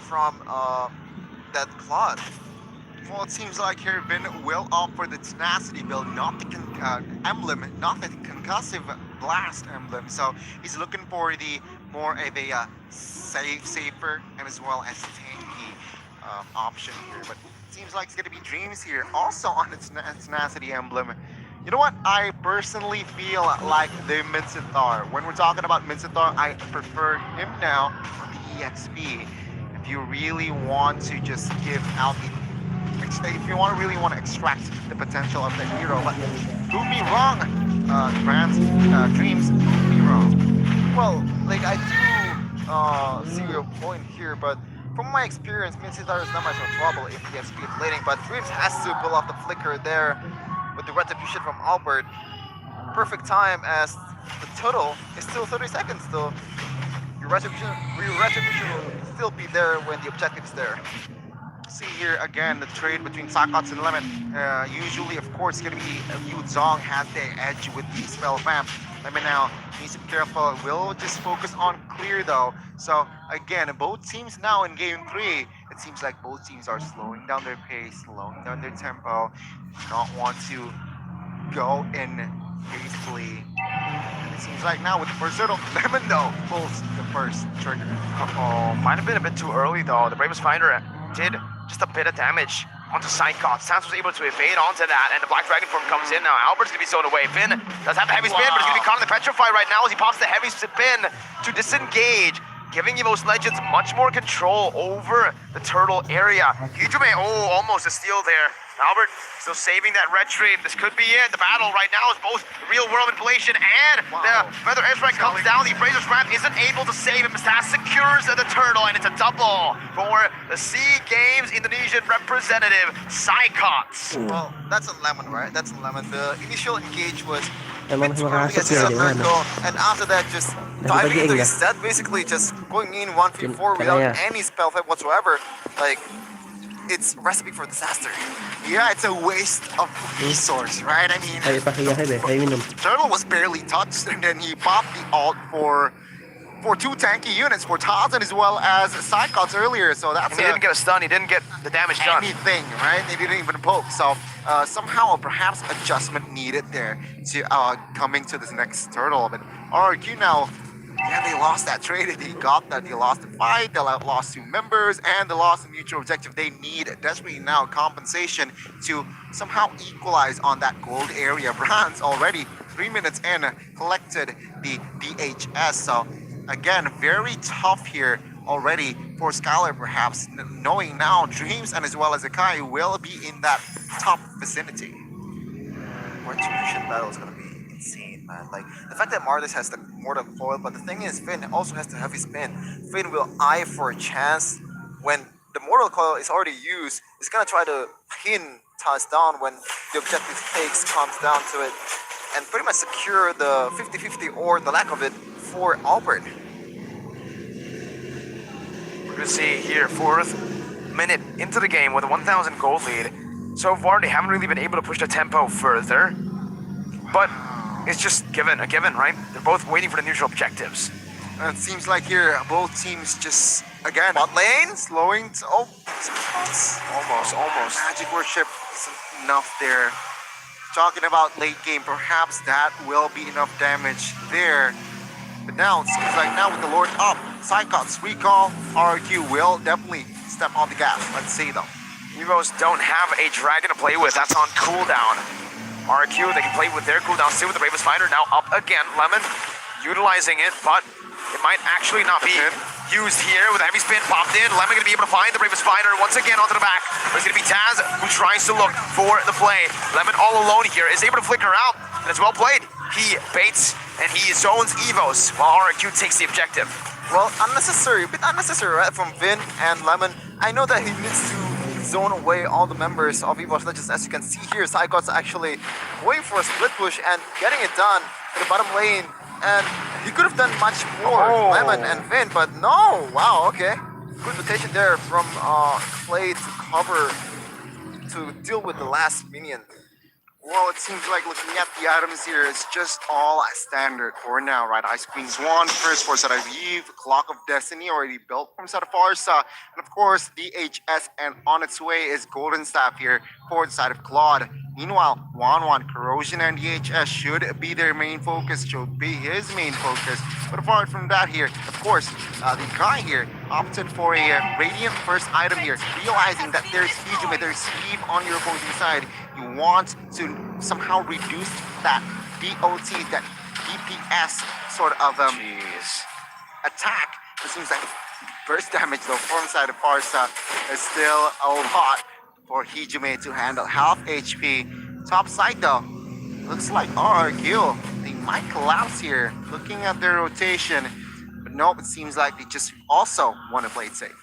from that Claude. Well, it seems like here Vin will opt for the tenacity build, not the emblem, not the concussive blast emblem. So he's looking for the more of a safer and as well as tanky option here. But it seems like it's gonna be Dreams here, also on the tenacity emblem. You know what? I personally feel like the Mincetar. When we're talking about Mincetar, I prefer him now on the EXP. If you really want to just give out the if you really want to extract the potential of the hero, but prove me wrong, Dreams, prove me wrong. Well, like I do see your point here, but from my experience, Mincetar is not much of trouble if he has speed leading, but Dreams has to pull off the flicker there with the retribution from Albert. Perfect time as the total is still 30 seconds though. Your retribution will still be there when the objective is there. See here again the trade between Sakots and Lemon. Usually, of course, it's gonna be Yu Zong has the edge with the spell vamp. Lemon now needs to be careful. Will just focus on clear though. So again, both teams now in game 3, it seems like both teams are slowing down their pace, slowing down their tempo. Do not want to go in hastily. And it seems like now with the first turtle, Lemon though pulls the first trigger. Uh-oh, might have been a bit too early though. The Bravest Fighter did just a bit of damage onto Psychot. Sans was able to evade onto that, and the Black Dragon form comes in now. Albert's gonna be sewn away. Finn does have the heavy spin, but he's gonna be caught in the Petrify right now as he pops the heavy spin to disengage, giving EVOSlegends much more control over the turtle area. Hydrome, oh, almost a steal there. Albert still saving that red trade. This could be it. The battle right now is both real world manipulation and the Feather Airstrike comes down. The Fraser's Wrap isn't able to save him. Stas secures the turtle, and it's a double for the SEA Games Indonesian representative, Psychots. Well, that's a Lemon, right? That's a Lemon. The initial engage was Emang bit too early as a circle, and after that just diving into his set, basically just going in 1v4 without any spell fight whatsoever. Like, it's recipe for disaster. Yeah, it's a waste of resource, right? I mean, Turtle was barely touched, and then he popped the ult for 2 tanky units, for Tarzan as well as Psychots earlier, so that's and he didn't get a stun, he didn't get the damage done. Anything, right? They didn't even poke, so somehow perhaps adjustment needed there to coming to this next turtle. But RRQ now, yeah, they lost that trade, they got that, they lost the fight, they lost 2 members, and they lost the mutual objective. They need desperately now compensation to somehow equalize on that gold area. Bronze already 3 minutes in, collected the DHS, so again, very tough here already for Skylar, perhaps, knowing now Dreams and as well as Akai will be in that top vicinity. Retribution battle is going to be insane, man. Like, the fact that Martis has the Mortal Coil, but the thing is, Finn also has the heavy spin. Finn will eye for a chance when the Mortal Coil is already used. He's going to try to pin Taz down when the objective takes comes down to it, and pretty much secure the 50-50 or the lack of it for Albert. We're gonna see here, 4th minute into the game with a 1,000 gold lead. So far, they haven't really been able to push the tempo further, but it's just a given, right? They're both waiting for the neutral objectives. And it seems like here, both teams just, again, bot lane, slowing, almost. Magic Worship isn't enough there. Talking about late game, perhaps that will be enough damage there. But now, it seems like now with the Lord up, Psychots recall, RRQ will definitely step on the gas. Let's see though. EVOS don't have a dragon to play with, that's on cooldown. RRQ, they can play with their cooldown still with the Bravest Fighter, now up again. Lemon utilizing it, but it might actually not be used here with a heavy spin popped in. Lemon gonna be able to find the Bravest Fighter once again onto the back. But it's gonna be Taz who tries to look for the play. Lemon all alone here is able to flicker out, and it's well played. He baits and he zones EVOS while RRQ takes the objective. Well, a bit unnecessary, right, from Vin and Lemon. I know that he needs to zone away all the members of EVOSlegends. As you can see here, Psychot's actually going for a split push and getting it done in the bottom lane. And he could have done much more, Lemon and Vin, but no! Wow, okay. Good rotation there from Clay to cover, to deal with the last minion. Well, it seems like looking at the items here, it's just all standard for now, right? Ice Queen's Wand, first for Side of Eve, Clock of Destiny already built from Side of Farsa, and of course, DHS, and on its way is Golden Staff here for the side of Claude. Meanwhile, Wan, Corrosion, and DHS should be their main focus, should be his main focus. But apart from that here, of course, the guy here opted for a Radiant first item here, realizing that there's Hijime, there's Steve on your opposing side. You want to somehow reduce that DOT, that DPS sort of attack. It seems like burst damage though from side of Farsa is still a lot for Hijime to handle. Half HP. Top side though, looks like RRQ. They might collapse here. Looking at their rotation, but nope, it seems like they just also want to play it safe.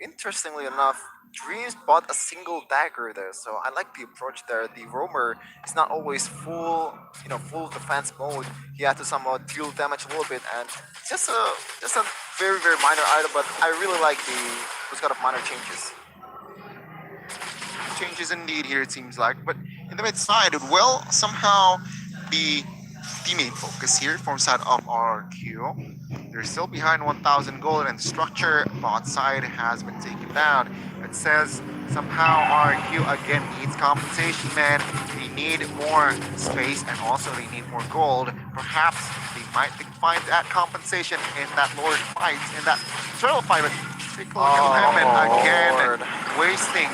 Interestingly enough, Dreams bought a single dagger there, so I like the approach there. The roamer is not always full, full defense mode. He had to somehow deal damage a little bit, and just a very minor item. But I really like those kind of minor changes. Changes indeed here, it seems like, but in the mid side, it will somehow be the main focus here from side of RRQ. They're still behind 1,000 gold, and structure bot side has been taken down. It says somehow RRQ again needs compensation, man. They need more space and also they need more gold. Perhaps they might find that compensation in that Lord fight, in that turtle fight. But take a look at Lemon again, wasting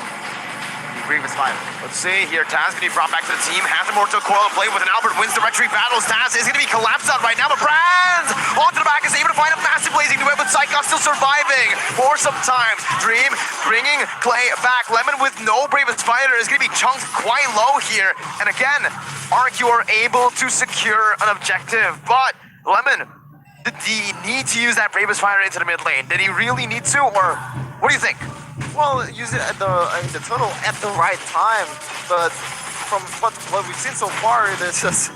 Bravest Fighter. Let's see here. Taz going to be brought back to the team. Has the Mortal Coil to play with, and Albert wins the retreat battles. Taz is going to be collapsed out right now, but Brands onto the back is able to find a massive blazing duet with Psychos still surviving for some time. Dream bringing Clay back. Lemon with no Bravest Fighter is going to be chunked quite low here. And again, RQ are able to secure an objective, but Lemon, did he need to use that Bravest Fighter into the mid lane? Did he really need to, or what do you think? Well, use it at the tunnel at the right time, but from what we've seen so far, there's just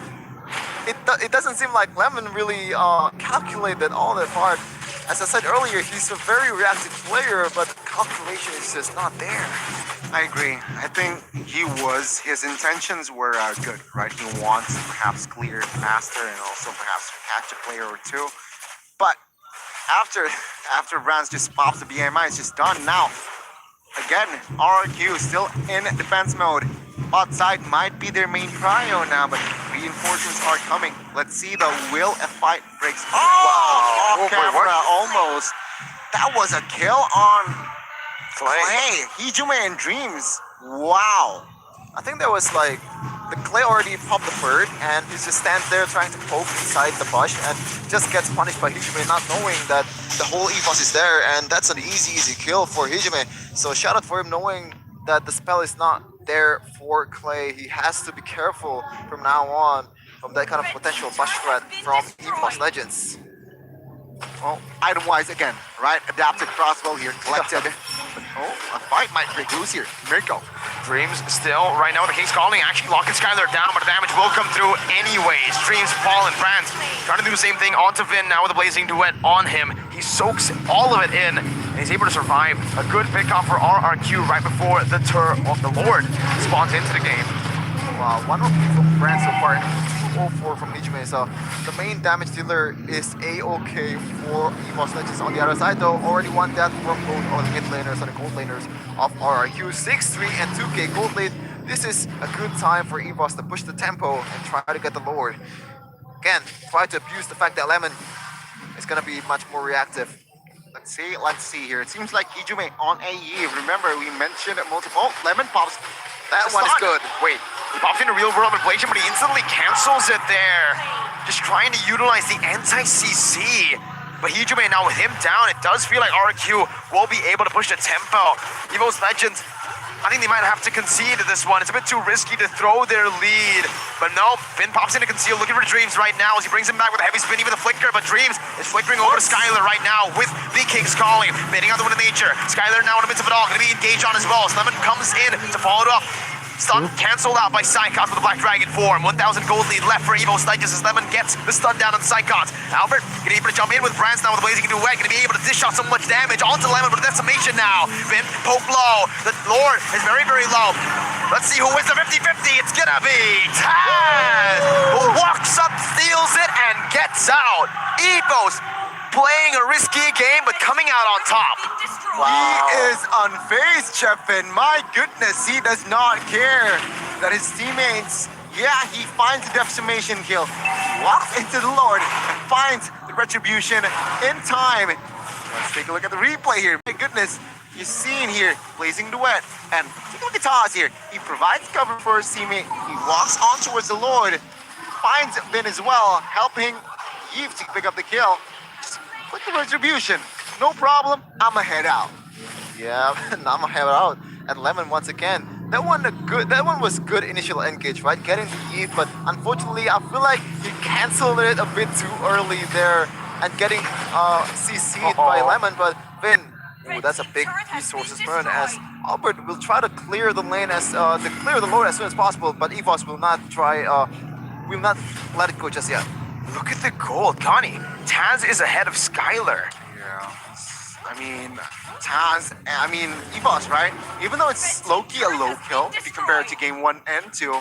it doesn't seem like Lemon really calculated all that hard. As I said earlier, he's a very reactive player, but calculation is just not there. I agree. I think his intentions were good, right? He wants to perhaps clear faster and also perhaps catch a player or two. But after Brands just pops the BMI, it's just done now. Again, RRQ still in defense mode. Bot side might be their main prio now, but reinforcements are coming. Let's see the will a fight breaks. Oh, wow. Off camera, almost. That was a kill on Clay. Hijime and Dreams. Wow. I think that was like the Clay already popped the bird, and he just stands there trying to poke inside the bush and just gets punished by Hijime, not knowing that the whole EVOS is there, and that's an easy kill for Hijime. So shout out for him knowing that the spell is not there for Clay. He has to be careful from now on from that kind of potential bush threat from EVOSlegends. Well, item-wise again, right? Adapted crossbow here, collected. Oh, a fight might break loose here. Mirko. Dreams still, right now, the King's Calling actually locking Skylar down, but the damage will come through anyways. Dreams fall in France. Trying to do the same thing onto Vin now with a Blazing Duet on him. He soaks all of it in, and he's able to survive. A good pickoff for RRQ right before the Tour of the Lord spawns into the game. Wow, 103 from France so far, and 204 from Hijime. So the main damage dealer is A-OK for EVOSlegends. On the other side though, already one death from both of the mid laners and the gold laners of RRQ. 6-3 and 2K gold lane. This is a good time for EVOS to push the tempo and try to get the Lord. Again, try to abuse the fact that Lemon is going to be much more reactive. Let's see here. It seems like Hijime on AE. Remember, we mentioned multiple. Lemon pops. That one is good. Wait, he pops into real world inflation, but he instantly cancels it there. Just trying to utilize the anti-CC. But Hijime now with him down, it does feel like RRQ will be able to push the tempo. EVOSlegends, I think they might have to concede this one. It's a bit too risky to throw their lead. But no, Finn pops into conceal, looking for Dreams right now as he brings him back with a heavy spin, even the flicker. But Dreams is flickering over to Skylar right now with the King's Calling. Bidding out the wind of nature. Skylar now in the midst of it all, going to be engaged on as well. Lemon comes in to follow it up. Stun cancelled out by Psychos with the Black Dragon form. 1,000 gold lead left for EVOSlegends as Lemon gets the stun down on Psychos. Albert going to be able to jump in with Brands now with the Blazing Duet. Going to be able to dish out so much damage onto Lemon, but a decimation now. Finn poke low. The Lord is very low. Let's see who wins the 50-50. It's gonna be Taz, who walks up, steals it, and gets out. EVOS playing a risky game, but coming out on top. He is unfazed, Chefin. My goodness, he does not care that his teammates, he finds the decimation kill. He walks into the Lord and finds the retribution in time. Let's take a look at the replay here. My goodness, you're seeing here, blazing the wet. And take a look at Taz here. He provides cover for his teammate. He walks on towards the Lord, finds Vin as well, helping Eve to pick up the kill. Just click the retribution. No problem, I'ma head out. Yeah, I'ma head out. And Lemon once again. That one was good initial engage, right? Getting the Eve, but unfortunately I feel like he canceled it a bit too early there and getting CC'd by Lemon, but Vin, that's a big resources burn as Albert will try to clear the lane clear the Lord as soon as possible, but EVOS will not let it go just yet. Look at the gold, Connie. Taz is ahead of Skylar. Yeah, I mean, EVOS, right? Even though it's low-key a low kill if you compare it to game 1 and 2,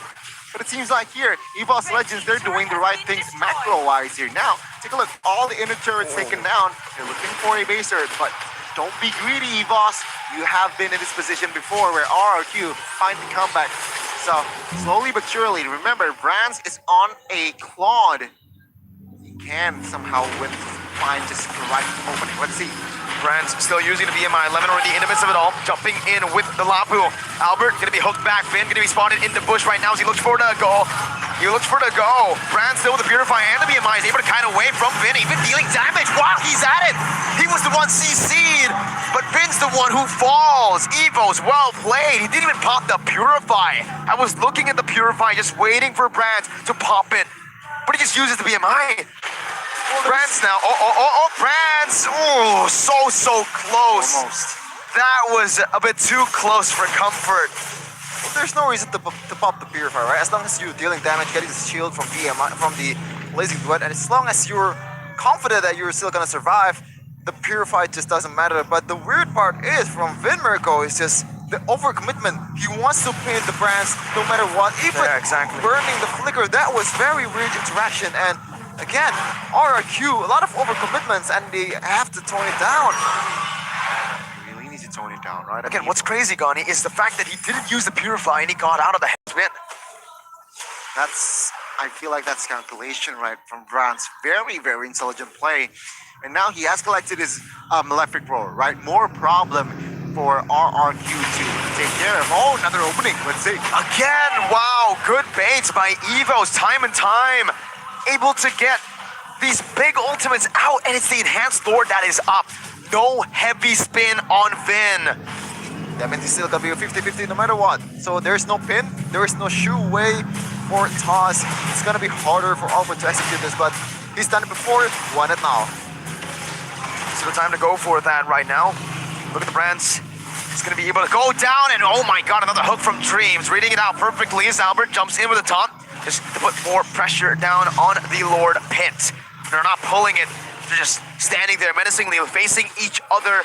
but it seems like here, EVOS Legends, they're doing the right things macro-wise here. Now, take a look, all the inner turrets taken down. They're looking for a base turret, but don't be greedy, EVOS. You have been in this position before where RRQ find the comeback. So, slowly but surely, remember, Brands is on a Claude. He can somehow find just the right opening. Let's see. Brands still using the VMI. Lemon already in the midst of it all. Jumping in with the Lapu. Albert gonna be hooked back. Vin gonna be spotted in the bush right now as he looks for the goal. Brands still with the Purify and the VMI is able to kind of away from Vin, even dealing damage while he's at it. He was the one CC'd, but Vin's the one who falls. EVOS, well played. He didn't even pop the Purify. I was looking at the Purify, just waiting for Brands to pop it, but he just uses the VMI. Brands now. Brands. Oh, so close. Almost. That was a bit too close for comfort. Well, there's no reason to pop the Purifier, right? As long as you're dealing damage, getting the shield from the blazing duet, and as long as you're confident that you're still gonna survive, the Purify just doesn't matter. But the weird part is from Vinmerco is just the overcommitment. He wants to pin the Brands no matter what. Even exactly. burning the flicker, that was very weird interaction. And again, RRQ, a lot of overcommitments, and they have to tone it down. You really need to tone it down, right? Again, what's crazy, Gani, is the fact that he didn't use the Purify and he got out of the headwind. I feel like that's calculation, right, from Brands. Very, very intelligent play. And now he has collected his Malefic Roar, right? More problem for RRQ to take care of. Oh, another opening, let's see. Again, wow, good baits by EVOS time and time. Able to get these big ultimates out, and it's the Enhanced Lord that is up. No heavy spin on Vin. That means he's still gonna be a 50-50 no matter what. So there's no pin, there is no shoe way for Taz. It's gonna be harder for Albert to execute this, but he's done it before, won it now. So the time to go for that right now. Look at the Brands. He's gonna be able to go down, and oh my god, another hook from Dreams. Reading it out perfectly as Albert jumps in with a taunt, just to put more pressure down on the Lord Pit. They're not pulling it, they're just standing there menacingly, facing each other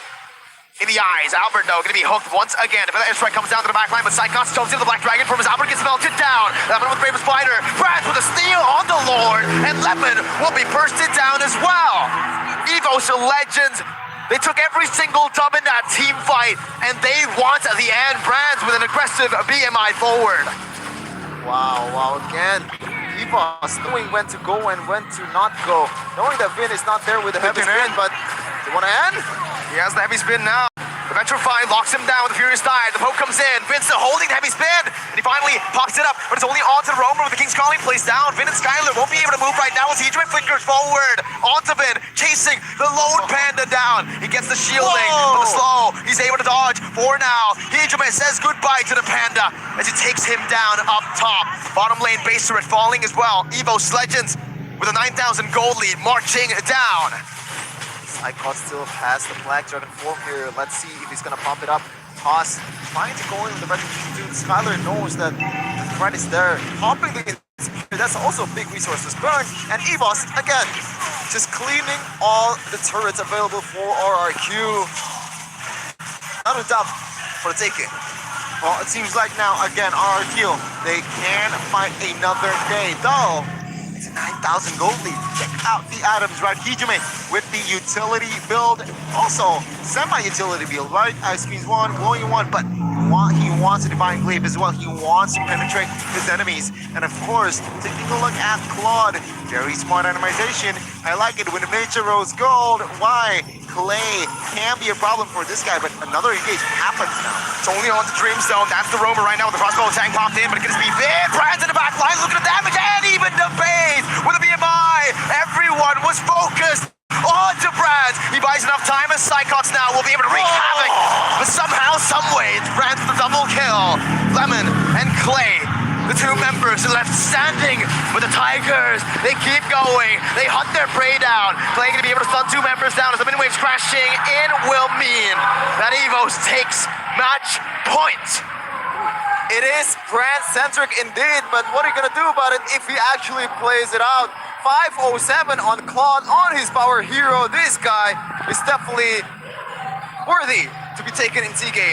in the eyes. Albert, though, gonna be hooked once again. If that airstrike comes down to the back line, but Psychos jumps into the Black Dragon from his Albert gets melted down. Lemon with Brave Spider. Brands with a steal on the Lord, and Lemon will be bursted down as well. EVOS Legends, they took every single dub in that team fight, and they want at the end Brands with an aggressive BMI forward. Wow, again. EVOS knowing when to go and when to not go. Knowing that Vin is not there with the heavy spin, but they want to end? He has the heavy spin now. The Petrify locks him down with the Furious Tide. The poke comes in. Vin's still holding the heavy spin. And he finally pops it up, but it's only onto the Roamer with the King's Calling placed down. Vin and Skylar won't be able to move right now as Heejman flickers forward. Onto Vin, chasing the Lone Panda down. He gets the shielding, but the slow. He's able to dodge for now. Heejman says goodbye to the Panda as he takes him down up top. Bottom lane base turret falling as well. EVOS Legends with a 9,000 gold lead marching down. Icon still has the Black Dragon form here. Let's see if he's gonna pump it up. Toss trying to go in with the retribution too. Skylar knows that the threat is there. Popping the that's also a big resource to burn. And EVOS again, just cleaning all the turrets available for RRQ. Not a dub for the taking. Well, it seems like now, again, RRQ, they can fight another day, though. It's a 9,000 gold lead. Check out the items, right? Hijime with the utility build, also semi-utility build, right? Ice Queen's one, Glowing one, but he wants a Divine Glaive as well. He wants to penetrate his enemies. And of course, taking a look at Claude, very smart animation. I like it when nature rose gold. Why? Clay can be a problem for this guy, but another engage happens now. It's only on the Dreamstone. That's the roamer right now with the crossbow tank popped in, but it can be big. Brands in the back line, look at the damage, and even the base with the BMI. Everyone was focused onto Brands. He buys enough time as Psychots now will be able to wreak havoc. But somehow, someway, it's Brands with the double kill. Lemon and Clay, the two members left standing with the Tigers. They keep going. They hunt their prey down. Clay going to be able to stun two members down as the mid waves crashing in will mean that EVOS takes match point. It is brand-centric indeed, but what are you gonna do about it if he actually plays it out? 507 on Claude on his power hero. This guy is definitely worthy to be taken in T-game.